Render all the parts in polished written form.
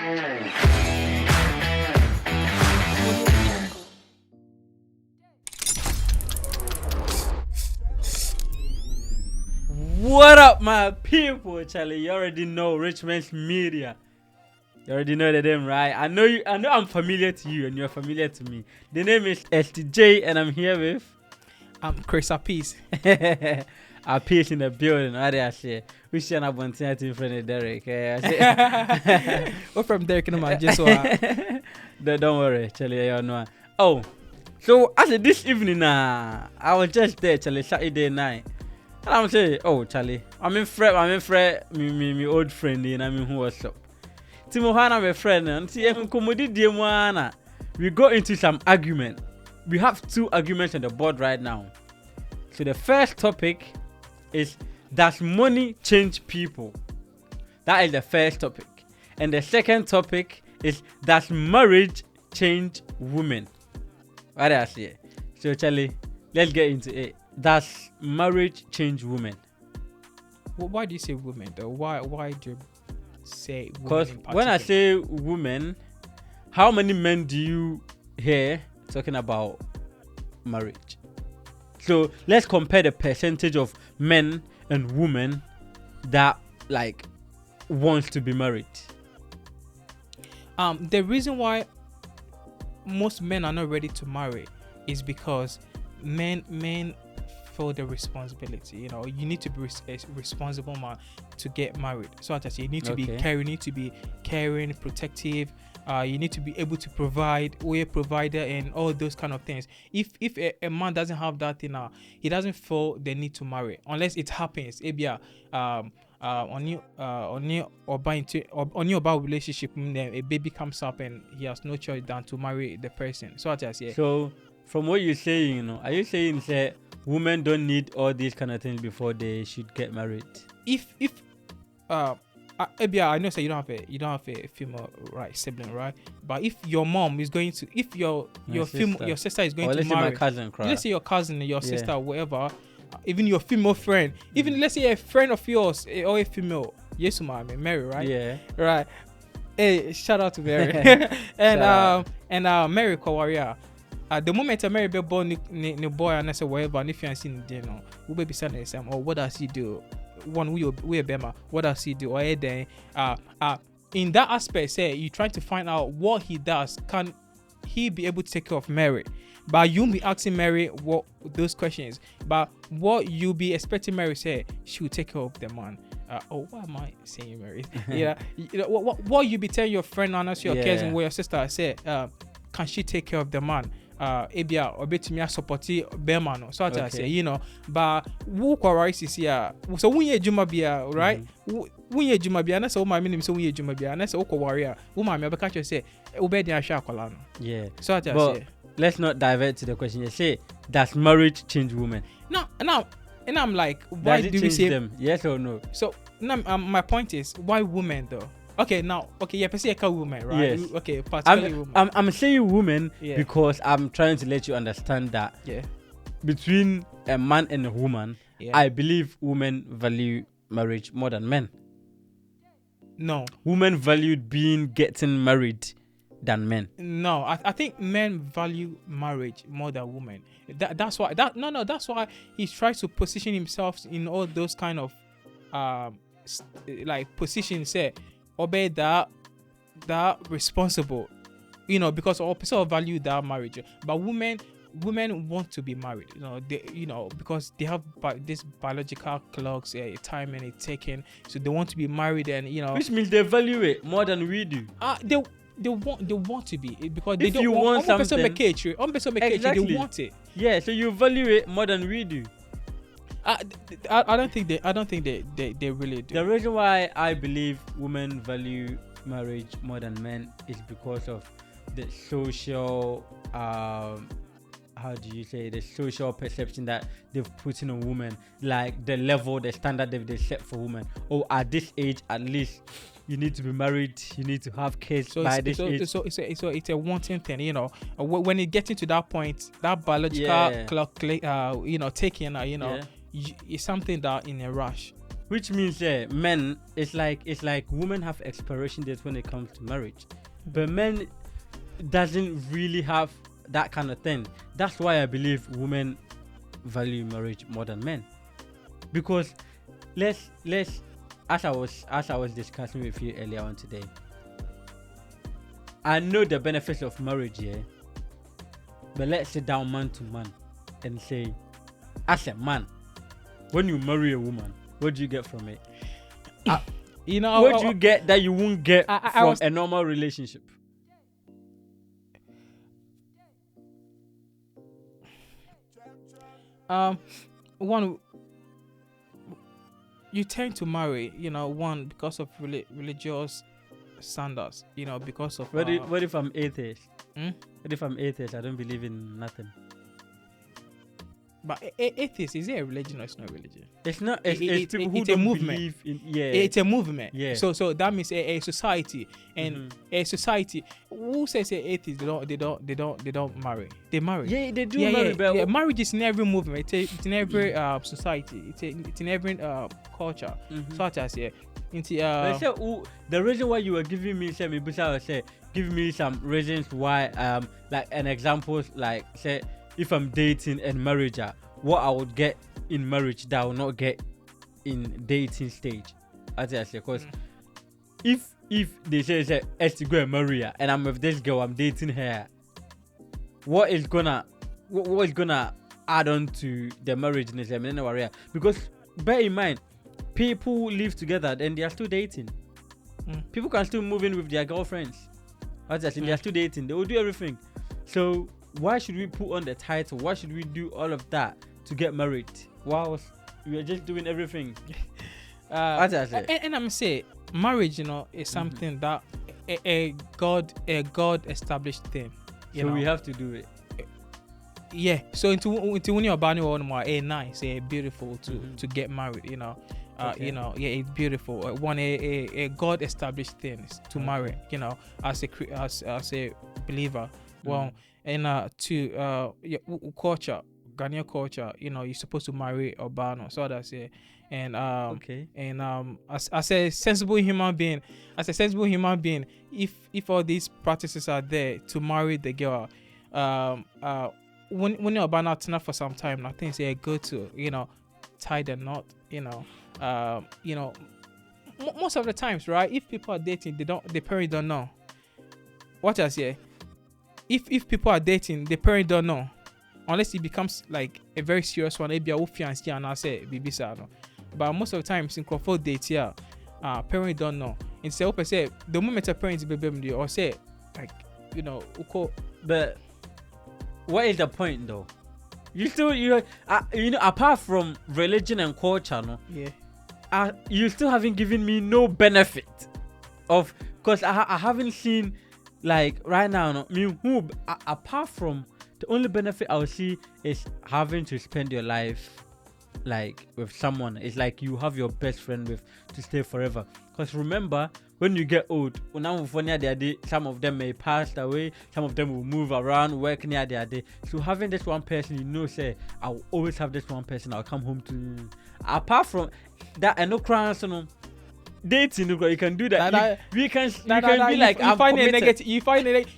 What up, my people, Charlie? You already know Richmond's Media. You already know the name, right? I know I'm familiar to you, and you're familiar to me. The name is STJ, and I'm here with Chris Appease. Appease in the building. What I say? We should have one thing in front of Derek. We're from Derek and my just Don't worry, Charlie. You know. Oh, so as this evening, I was just there, Charlie, Saturday night. And I'm saying, oh, Charlie, I'm in Fred, me old friend, and I'm in who was up. Timohana, my friend, and see, we go into some argument. We have 2 arguments on the board right now. So the first topic is, does money change people? That is the first topic. And the second topic is, does marriage change women? What I say? So Charlie, let's get into it. Does marriage change women? Well, why do you say women though? Why do you say women? Because when I say women, how many men do you hear talking about marriage? So let's compare the percentage of men and women that like wants to be married. The reason why most men are not ready to marry is because men feel the responsibility. You know, you need to be a responsible man to get married. So as I say, you need to be caring, protective. You need to be able to provide, be a provider, and all those kind of things. If a man doesn't have that thing, he doesn't feel the need to marry unless it happens. Maybe on your relationship, a baby comes up and he has no choice than to marry the person. So as I say. So from what you're saying, you know, are you saying that women don't need all these kind of things before they should get married? I know, say you don't have a female sibling, right? But if your mom is going to, if your sister is going to marry, my cousin, let's say your cousin, your sister, whatever, even your female friend, even let's say a friend of yours or a female, yes, Mary, right? Yeah. Right. Hey, shout out to Mary. and Mary Kawaria. The moment Mary be born the boy and I say whatever, and if you ain't seen the dinner, we be saying the same. Or what does he do? One we a bema. What does he do? Or then in that aspect, say you trying to find out what he does. Can he be able to take care of Mary? But you be asking Mary what those questions. But what you be expecting Mary say, she will take care of the man. What am I saying, Mary? Yeah, you know what you be telling your friend and your cousin or your sister say? Can she take care of the man? Ebia obetumi supporti bema no so I say, you know, but who kwari sisi so wunye juma bia, right? Wunye juma bia na say o ma me so wunye juma bia na say o kwari wo ma me be catch say obedi ahwa akwala no. Yeah. So I say, let's not divert to the question. You say, does marriage change women? No, and I'm like, why do we say them? Yes or no? So now my point is, why women though? Okay, per se a woman, right? Yes. Okay, particularly women. I'm saying women because I'm trying to let you understand that between a man and a woman, I believe women value marriage more than men. No. Women value getting married than men. No, I think men value marriage more than women. That's why he tries to position himself in all those kind of like positions, say, obey that responsible, you know, because all people value that marriage. But women want to be married, because they have this biological clocks, time and it's taken, so they want to be married, and which means they value it more than we do. They want to be, because if you want something, exactly. They want it. Yeah, so you value it more than we do. I don't think they really do. The reason why I believe women value marriage more than men is because of the social the social perception that they've put in a woman, like the level, the standard they set for women. Oh, at this age, at least you need to be married, you need to have kids by this age. So it's a wanting thing, you know. When it gets into that point, that biological clock, taking, it's something that in a rush. which means men, it's like women have expiration dates when it comes to marriage, but men doesn't really have that kind of thing. That's why I believe women value marriage more than men, because let's as I was discussing with you earlier on today, I know the benefits of marriage, but let's sit down man to man and say, as a man, when you marry a woman, what do you get from it? What do you get that you won't get from a normal relationship? One, you tend to marry, one, because of religious standards, because of. What if I'm atheist? What if I'm atheist? I don't believe in nothing. But atheist, is it a religion or it's not a religion? It's not. It's people who it's don't a movement. believe in. Yeah. It's a movement. Yeah. So that means a society, and a society. Who says atheists they don't marry? They marry. Yeah, they do marry. But marriage is in every movement. It's in every society. It's in every culture. Such as the reason why you were giving me give me some reasons why like an example, like say if I'm dating and marriage, what I would get in marriage that I will not get in dating stage. As I say, because if they say let's go and marry her, and I'm with this girl, I'm dating her, what is gonna add on to the marriage in the area? Because bear in mind, people live together and they are still dating. People can still move in with their girlfriends. As I say, they are still dating. They will do everything. So why should we put on the title? Why should we do all of that to get married? Wow, we are just doing everything. And I'm saying marriage, is something that a God established thing. So we have to do it. Yeah. So into when you're banning one more, nice, beautiful to get married. It's beautiful. One a God established thing to marry. As a believer. Well. And culture, Ghanaian culture, you're supposed to marry Obano. So that's it. And as a sensible human being, if all these practices are there to marry the girl, when you're Obano turn up for some time, I think it's good to tie the knot. Most of the times, right? If people are dating, the parents don't know. What I say. If people are dating, the parent don't know, unless it becomes like a very serious one. Maybe a fiancé and I say bibisa. But most of the time, in Crawford date here, parent don't know. And say the moment a parent baby or say like But what is the point though? You apart from religion and culture, no? Yeah. You still haven't given me no benefit of, because I haven't seen. Like right now, apart from the only benefit I'll see is having to spend your life like with someone. It's like you have your best friend with to stay forever. Because remember, when you get old, some of them may pass away, some of them will move around, work near their day. So having this one person, say, I'll always have this one person I'll come home to. Apart from that, I know crowns, dating, you can do that. You can be like, you find a negative.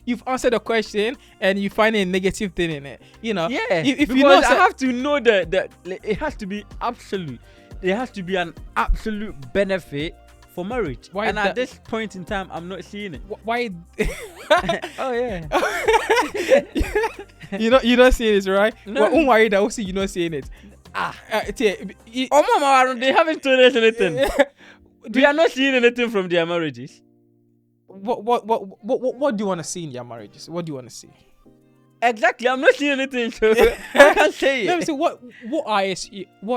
You've answered the question and you find a negative thing in it. Yeah. If because I have to know that it has to be absolute. There has to be an absolute benefit for marriage. Why? And at this point in time, I'm not seeing it. Why? Oh yeah. You don't see it, right? No. Don't worry that also you're not seeing it. Mama, they haven't told us anything. We are not seeing anything from their marriages. What do you want to see in their marriages? What do you want to see? Exactly, I'm not seeing anything, so I can't say it. Let me see what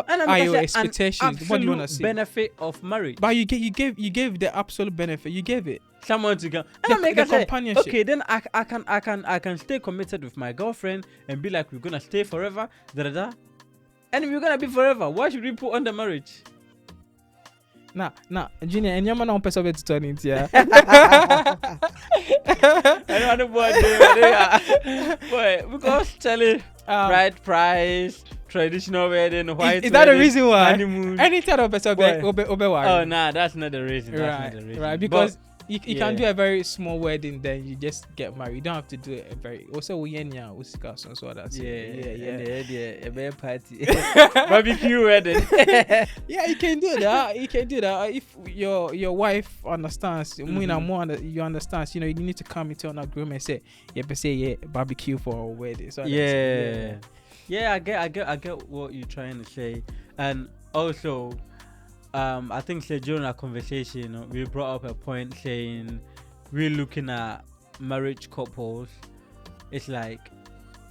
are your expectations? What do you want to see? Benefit of marriage. But you gave the absolute benefit. You gave it. Someone to come. The companionship. Okay, then I can stay committed with my girlfriend and be like, we're gonna stay forever, and we're gonna be forever. Why should we put on the marriage? Nah, Junior, and your man on person to turn into yeah. I don't know what boy, because Charlie, right price, traditional wedding, white Is that the wedding, reason why? honeymoon. Any type of person Boy. worry. Oh, nah, that's not the reason. That's Right, not the reason. right. But Because you can do yeah. a very small wedding, then you just get married. You don't have to do a very. Also, we so that's Yeah, a bear party, barbecue wedding. Yeah, you can do that. You can do that if your wife understands. You understand. You need to come into an agreement and say, barbecue for our wedding. So Yeah, I get what you're trying to say, and also, I think during our conversation we brought up a point saying we're looking at marriage couples. It's like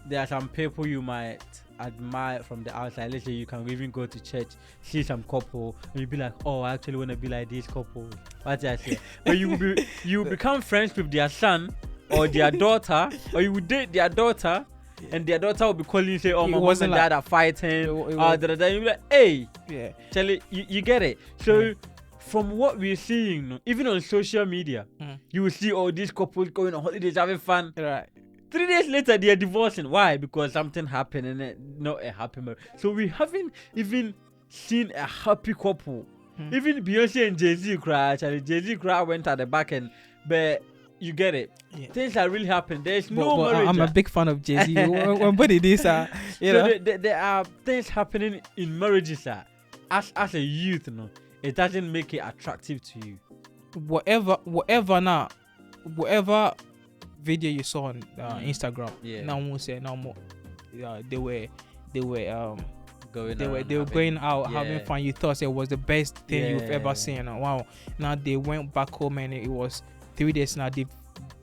there are some people you might admire from the outside. Let's say you can even go to church, see some couple, and you be like, oh, I actually want to be like this couple. What I say? But you become friends with their son or their daughter, or you would date their daughter. And their daughter will be calling you, say, oh, my mom and dad are fighting. You'll be like, hey, yeah, Charlie, you get it. So, from what we're seeing, even on social media, you will see all these couples going on holidays, having fun. Right. 3 days later, they are divorcing. Why? Because something happened and it not a happy marriage. So, we haven't even seen a happy couple. Even Beyonce and Jay-Z cry. Actually, Jay-Z cry went at the back end, but you get it. Yeah. Things are really happening. There's no marriage. I'm a big fan of Jay-Z. when this, there are things happening in marriages. As a youth, it doesn't make it attractive to you. Whatever video you saw on Instagram, now won't say no more. They were going out having fun. You thought it was the best thing you've ever seen. Wow. Now they went back home and it was 3 days now.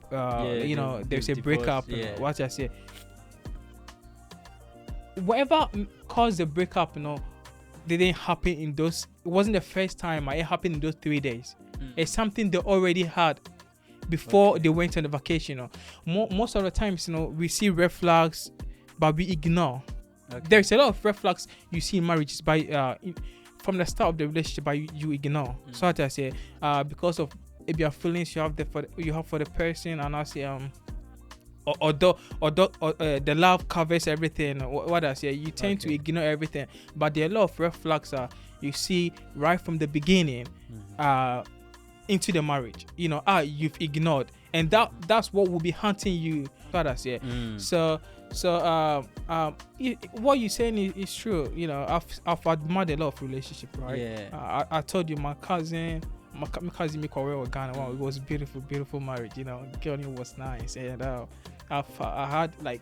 There's a breakup. What I say, whatever caused the breakup, didn't happen in those. It wasn't the first time. It happened in those 3 days. It's something they already had before they went on the vacation. Most of the times, we see red flags, but we ignore. There's a lot of red flags you see in marriages from the start of the relationship, but you ignore. So what I say, because of if your feelings you have for the person, and I say the love covers everything. What I say, you tend to ignore everything, but there are a lot of red flags you see right from the beginning into the marriage. You've ignored, and that's what will be hunting you. What I say. So what you're saying is true. I've admired a lot of relationships, right? Yeah. I told you my cousin Ghana. Wow, it was beautiful marriage. Girl was nice, and I had a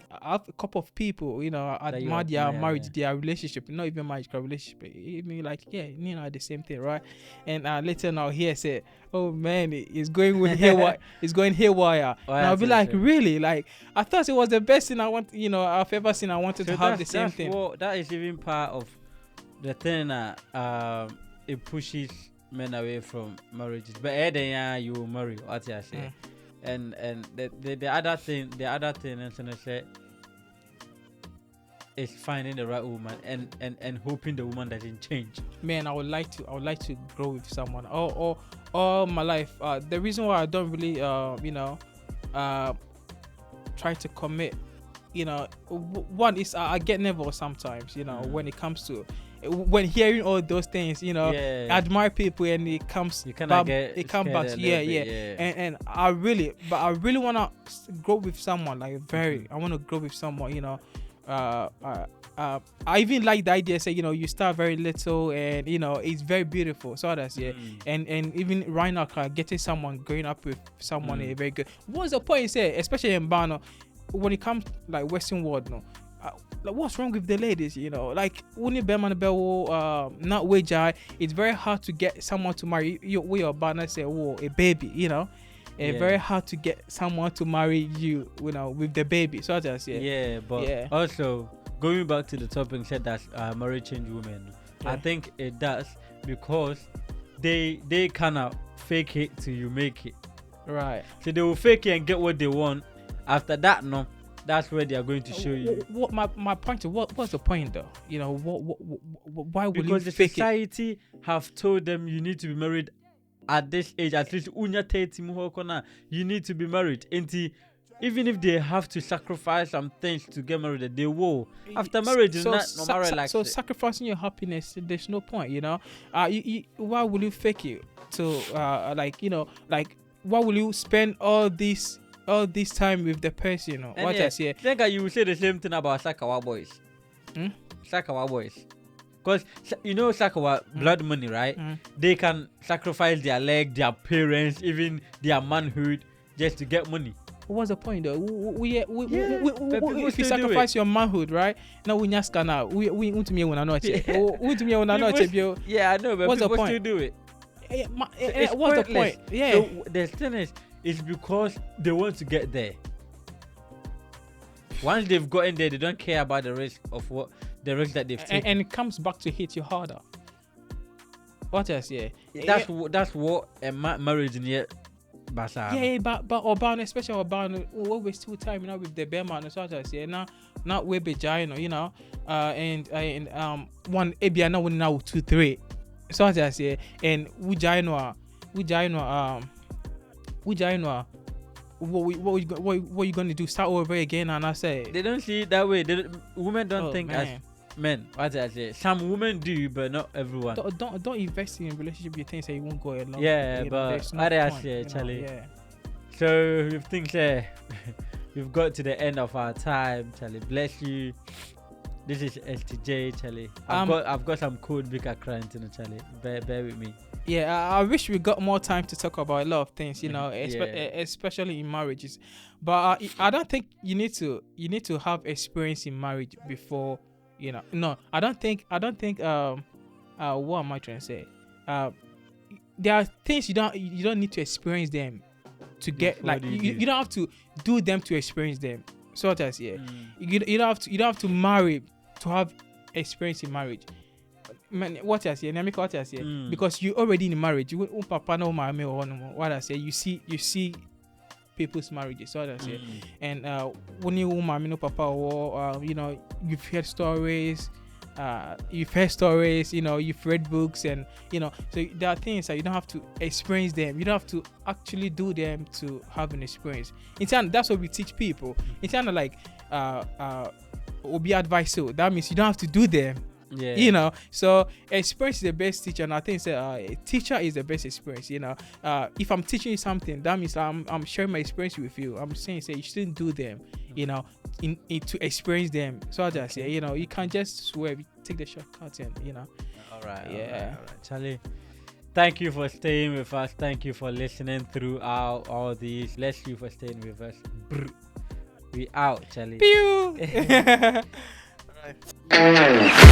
couple of people, I admired their marriage, their relationship, not even marriage, relationship. Even the same thing, right? And later now here say, oh man, it's going with haywire. It's going haywire. And I'll be like, really? Like, I thought it was the best thing I've ever seen. I wanted to have the same thing. That is even part of the thing that it pushes men away from marriages. But then you will marry, what I say. And the other thing and say is finding the right woman and hoping the woman doesn't change. Man, I would like to grow with someone all my life. The reason why I don't really try to commit, one is I get nervous sometimes, when it comes to when hearing all those things, admire people and it comes back. And I really want to grow with someone, I want to grow with someone, I even like the idea, say, you start very little and, it's very beautiful. So that's, and even right now, getting someone, growing up with someone is very good. What's the point, say, especially in Bano, when it comes like Western world, what's wrong with the ladies, like not wage. It's very hard to get someone to marry you with your banner, say, a baby, very hard to get someone to marry you, with the baby. So that's also going back to the topic, said that marriage change women. I think it does, because they kind of fake it till you make it, right? So they will fake it and get what they want. After that, that's where they are going to show you. What my point is, what's the point though? Why would because you the fake society have told them you need to be married at this age, at least unya 30 you need to be married. even if they have to sacrifice some things to get married, they will. After marriage is not normal like so sacrificing your happiness, there's no point, you know. Why will you fake it to like, you know, like, why will you spend all this time with the person, you know? And What yeah, I say? I think you will say the same thing about Sakawa boys. Sakawa boys. Because, you know, Sakawa, blood money, right? They can sacrifice their leg, their parents, even their manhood just to get money. What's the point though? If you sacrifice your manhood, right? Now we just gonna we want to me when I know it. Yeah, I know, but what's the people point? still do it. What's the point? Yeah. So the thing is, it's because they want to get there. Once they've gotten there, they don't care about the risk that they've taken. And it comes back to hit you harder. What else? Yeah. That's what a marriage in here. But Obama, especially Obama, we waste too time, you know, with the bear man, so I say now we be giant, you know, and one ABI now 2-3, so I say, and we giant what you gonna do? Start over again? And I say they don't see it that way. Women don't think as men. What I say, some women do, but not everyone. Don't invest in a relationship you think you won't go along. Yeah, but what I say, Charlie. Yeah. So we think we've got to the end of our time, Charlie. Bless you. This is STJ, Charlie. I've got some code bigger crying, Charlie. Bear with me. Yeah, I wish we got more time to talk about a lot of things, you know, especially in marriages. But I don't think you need to have experience in marriage before, you know. No, I don't think. What am I trying to say? There are things you don't need to experience them to get you don't have to do them to experience them. So what I say, you don't have to marry to have experience in marriage. What I say, because you already in marriage. What I say, you see people's marriages. So what I say, and when you no papa or you know, you've heard stories. You know, you've read books, and you know, so there are things that you don't have to experience them. You don't have to actually do them to have an experience. In turn, that's what we teach people. In turn, like will be advice. So that means you don't have to do them. Yeah. You know, so experience is the best teacher, and I think a teacher is the best experience. You know, if I'm teaching you something, that means I'm sharing my experience with you. I'm saying you shouldn't do them. You know, to experience them. So I just say, you know, you can't just swear. Take the shortcut, and you know. All right. Charlie, thank you for staying with us. Thank you for listening throughout all these. Bless you for staying with us. We out, Charlie. Pew. All right.